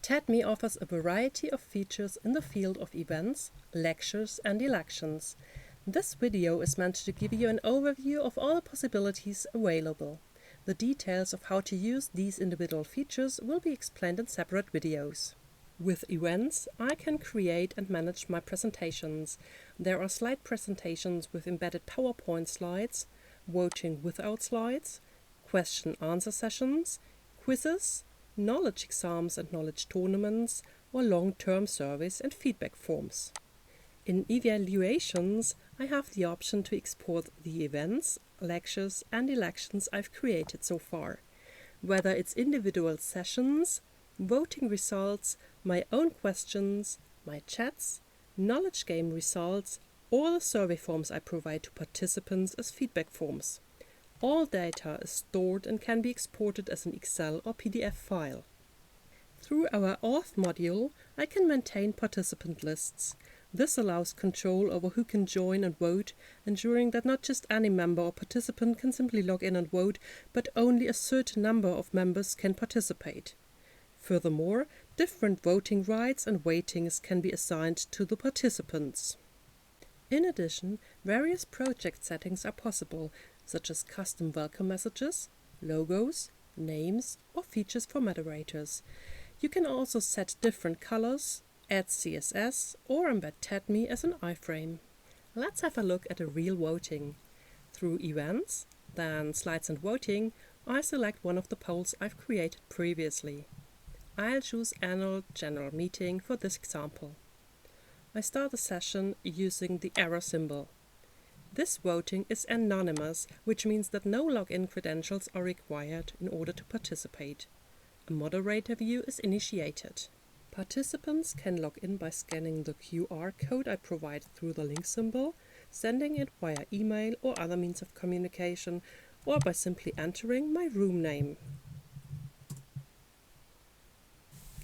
TEDME offers a variety of features in the field of events, lectures and elections. This video is meant to give you an overview of all the possibilities available. The details of how to use these individual features will be explained in separate videos. With events, I can create and manage my presentations. There are slide presentations with embedded PowerPoint slides, voting without slides, question-answer sessions, quizzes, knowledge exams and knowledge tournaments, or long-term surveys and feedback forms. In evaluations, I have the option to export the events, lectures and elections I've created so far. Whether it's individual sessions, voting results, my own questions, my chats, knowledge game results, or the survey forms I provide to participants as feedback forms. All data is stored and can be exported as an Excel or PDF file. Through our Auth module, I can maintain participant lists. This allows control over who can join and vote, ensuring that not just any member or participant can simply log in and vote, but only a certain number of members can participate. Furthermore, different voting rights and weightings can be assigned to the participants. In addition, various project settings are possible, such as custom welcome messages, logos, names, or features for moderators. You can also set different colors, add CSS, or embed TEDME as an iframe. Let's have a look at a real voting. Through Events, then Slides and Voting, I select one of the polls I've created previously. I'll choose Annual General Meeting for this example. I start the session using the arrow symbol. This voting is anonymous, which means that no login credentials are required in order to participate. A moderator view is initiated. Participants can log in by scanning the QR code I provide through the link symbol, sending it via email or other means of communication, or by simply entering my room name.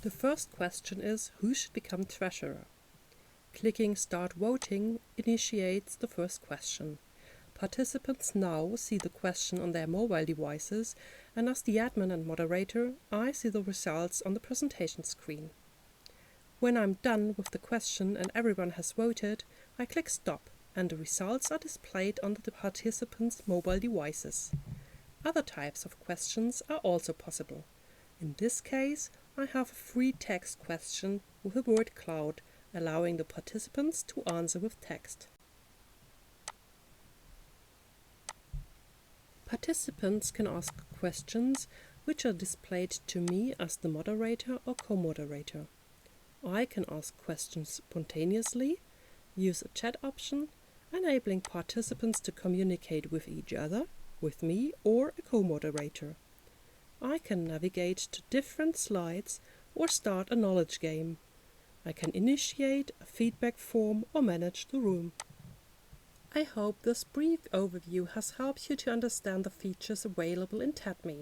The first question is, who should become treasurer? Clicking Start Voting initiates the first question. Participants now see the question on their mobile devices, and as the admin and moderator, I see the results on the presentation screen. When I'm done with the question and everyone has voted, I click Stop, and the results are displayed on the participants' mobile devices. Other types of questions are also possible. In this case, I have a free text question with a word cloud, allowing the participants to answer with text. Participants can ask questions which are displayed to me as the moderator or co-moderator. I can ask questions spontaneously, use a chat option, enabling participants to communicate with each other, with me, or a co-moderator. I can navigate to different slides or start a knowledge game. I can initiate a feedback form or manage the room. I hope this brief overview has helped you to understand the features available in TEDME.